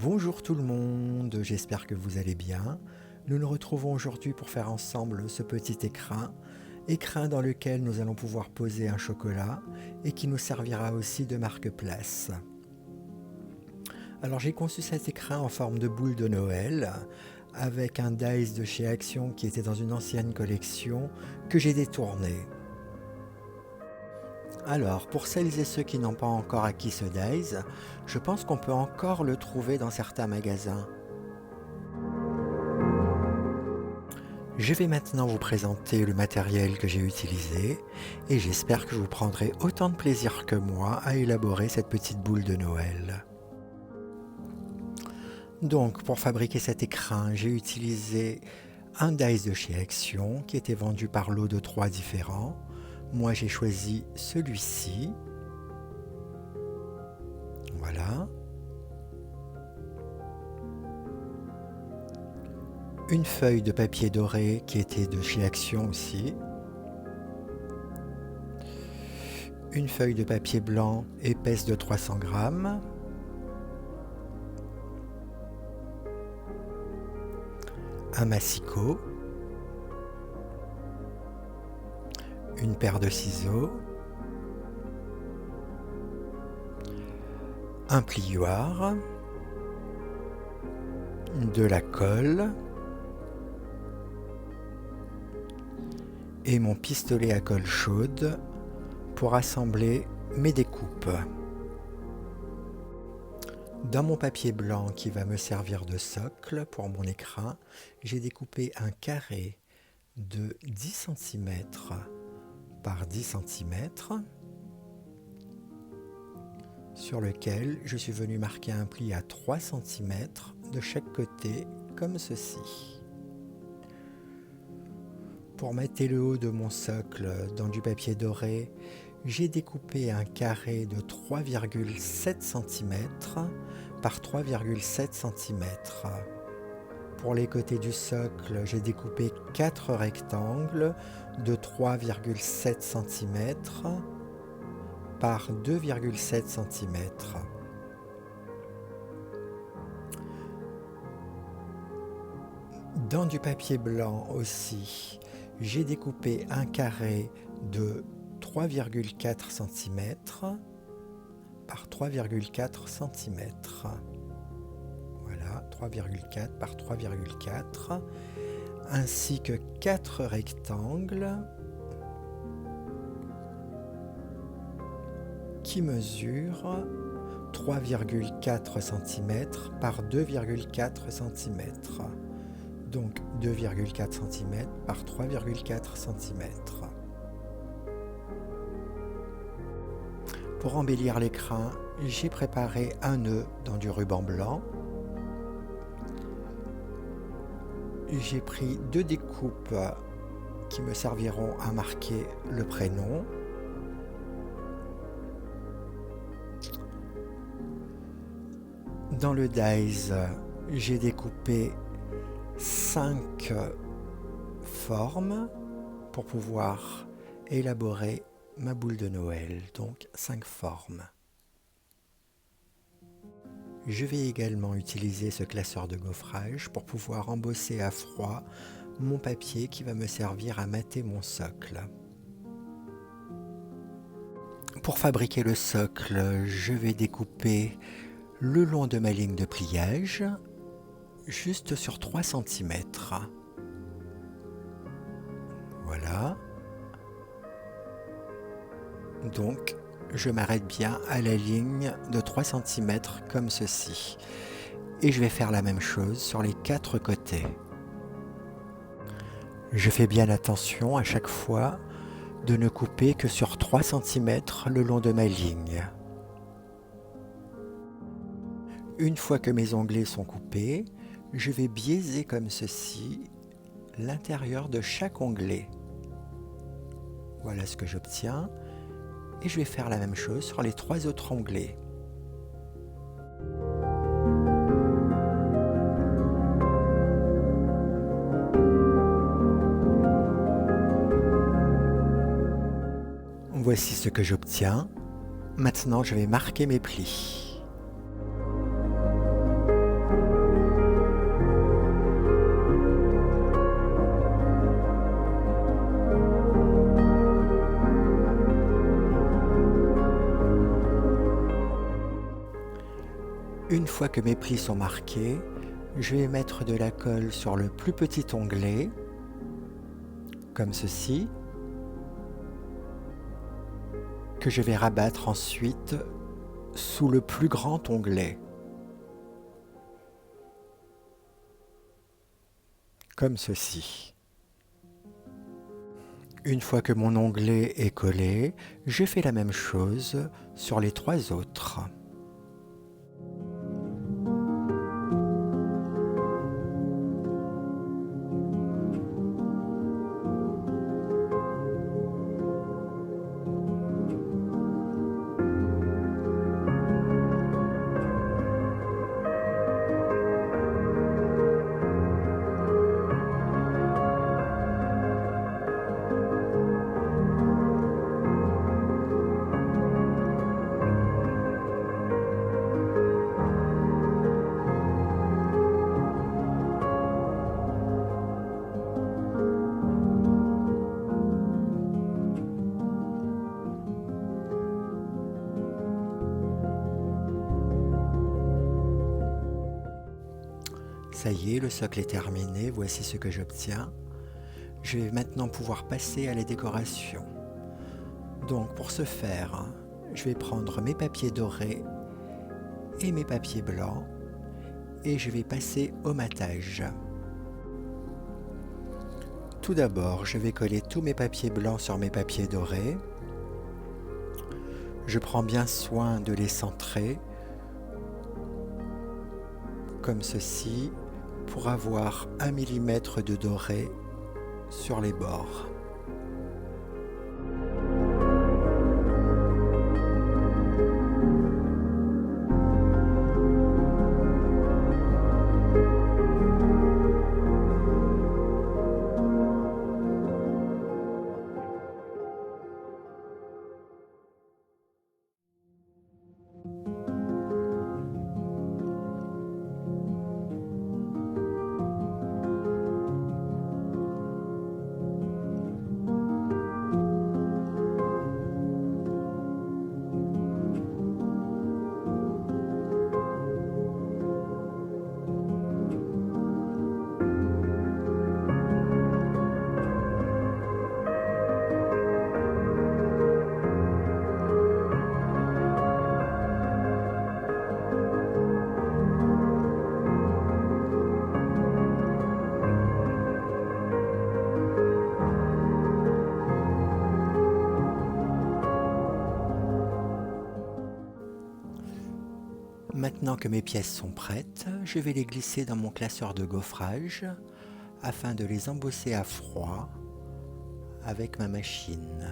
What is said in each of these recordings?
Bonjour tout le monde, j'espère que vous allez bien. Nous nous retrouvons aujourd'hui pour faire ensemble ce petit écrin dans lequel nous allons pouvoir poser un chocolat et qui nous servira aussi de marque-place. Alors j'ai conçu cet écrin en forme de boule de Noël avec un dies de chez Action qui était dans une ancienne collection que j'ai détourné. Alors, pour celles et ceux qui n'ont pas encore acquis ce dies, je pense qu'on peut encore le trouver dans certains magasins. Je vais maintenant vous présenter le matériel que j'ai utilisé et j'espère que vous prendrez autant de plaisir que moi à élaborer cette petite boule de Noël. Donc, pour fabriquer cet écrin, j'ai utilisé un dies de chez Action qui était vendu par lot de 3 différents. Moi, j'ai choisi celui-ci. Voilà. Une feuille de papier doré qui était de chez Action aussi. Une feuille de papier blanc épaisse de 300 grammes. Un massicot. Une paire de ciseaux, un plioir, de la colle et mon pistolet à colle chaude pour assembler mes découpes. Dans mon papier blanc qui va me servir de socle pour mon écrin, j'ai découpé un carré de 10 cm par 10 cm sur lequel je suis venu marquer un pli à 3 cm de chaque côté comme ceci. Pour mettre le haut de mon socle dans du papier doré, j'ai découpé un carré de 3,7 cm par 3,7 cm. Pour les côtés du socle, j'ai découpé 4 rectangles de 3,7 cm par 2,7 cm. Dans du papier blanc aussi, j'ai découpé un carré de 3,4 cm par 3,4 cm. 3,4 par 3,4 ainsi que 4 rectangles qui mesurent 3,4 cm par 2,4 cm. Donc 2,4 cm par 3,4 cm. Pour embellir l'écrin, j'ai préparé un nœud dans du ruban blanc. J'ai pris 2 découpes qui me serviront à marquer le prénom. Dans le dies, j'ai découpé 5 formes pour pouvoir élaborer ma boule de Noël, donc 5 formes. Je vais également utiliser ce classeur de gaufrage pour pouvoir embosser à froid mon papier qui va me servir à mater mon socle. Pour fabriquer le socle, je vais découper le long de ma ligne de pliage, juste sur 3 cm. Voilà. Donc, je m'arrête bien à la ligne de 3 cm comme ceci. Et je vais faire la même chose sur les 4 côtés. Je fais bien attention à chaque fois de ne couper que sur 3 cm le long de ma ligne. Une fois que mes onglets sont coupés, je vais biaiser comme ceci l'intérieur de chaque onglet. Voilà ce que j'obtiens. Et je vais faire la même chose sur les 3 autres onglets. Voici ce que j'obtiens. Maintenant, je vais marquer mes plis. Une fois que mes plis sont marqués, je vais mettre de la colle sur le plus petit onglet, comme ceci, que je vais rabattre ensuite sous le plus grand onglet, comme ceci. Une fois que mon onglet est collé, je fais la même chose sur les 3 autres. Ça y est, le socle est terminé, voici ce que j'obtiens. Je vais maintenant pouvoir passer à la décoration. Donc pour ce faire, je vais prendre mes papiers dorés et mes papiers blancs et je vais passer au matage. Tout d'abord, je vais coller tous mes papiers blancs sur mes papiers dorés. Je prends bien soin de les centrer, comme ceci, pour avoir 1 mm de doré sur les bords. Maintenant que mes pièces sont prêtes, je vais les glisser dans mon classeur de gaufrage afin de les embosser à froid avec ma machine.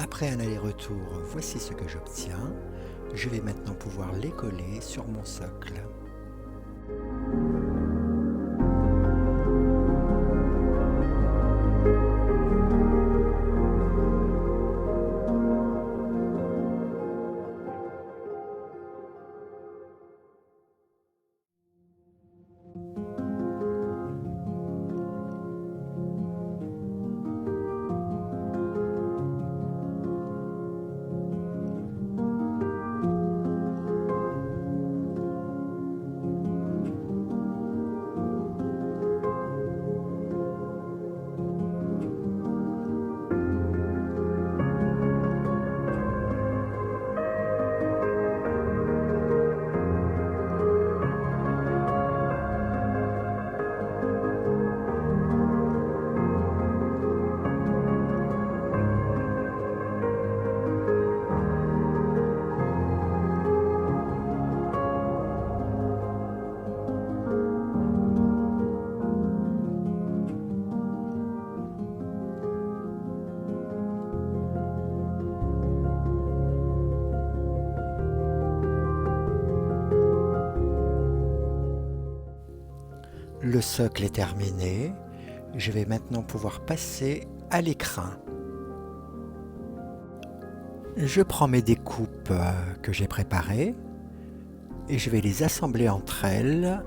Après un aller-retour, voici ce que j'obtiens. Je vais maintenant pouvoir les coller sur mon socle. Le socle est terminé. Je vais maintenant pouvoir passer à l'écrin. Je prends mes découpes que j'ai préparées et je vais les assembler entre elles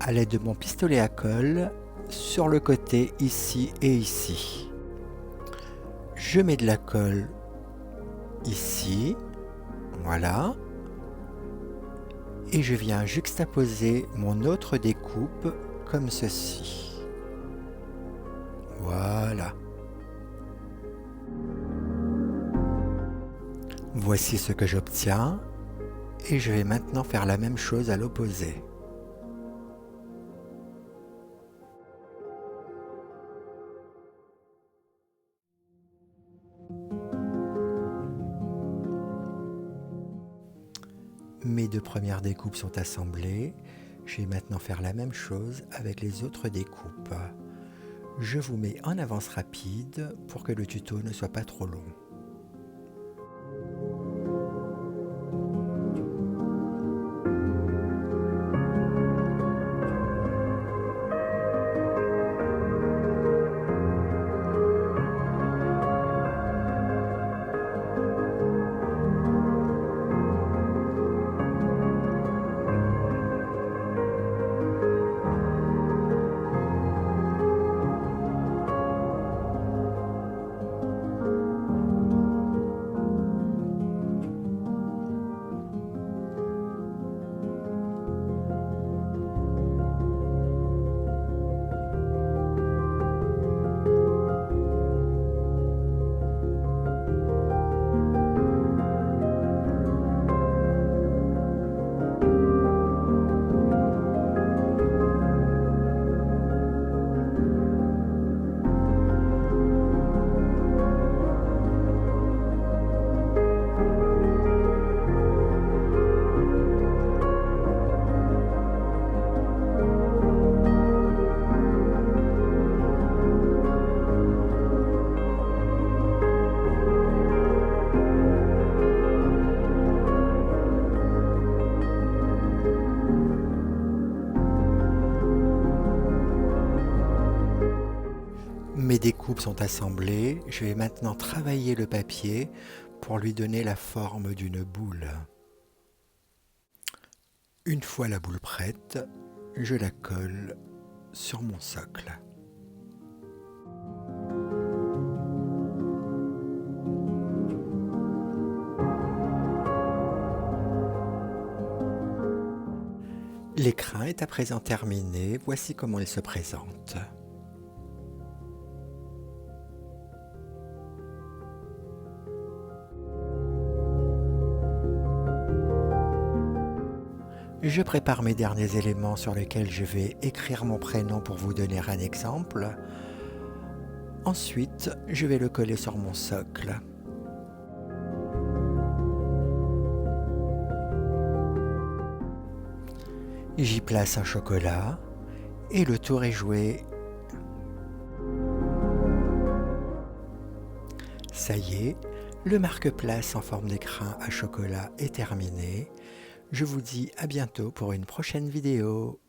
à l'aide de mon pistolet à colle sur le côté ici et ici. Je mets de la colle ici, voilà, et je viens juxtaposer mon autre découpe comme ceci. Voilà. Voici ce que j'obtiens et je vais maintenant faire la même chose à l'opposé. Mes deux premières découpes sont assemblées. Je vais maintenant faire la même chose avec les autres découpes. Je vous mets en avance rapide pour que le tuto ne soit pas trop long. Mes découpes sont assemblées, je vais maintenant travailler le papier pour lui donner la forme d'une boule. Une fois la boule prête, je la colle sur mon socle. L'écrin est à présent terminé, voici comment il se présente. Je prépare mes derniers éléments sur lesquels je vais écrire mon prénom pour vous donner un exemple. Ensuite, je vais le coller sur mon socle. J'y place un chocolat et le tour est joué. Ça y est, le marque-place en forme d'écrin à chocolat est terminé. Je vous dis à bientôt pour une prochaine vidéo.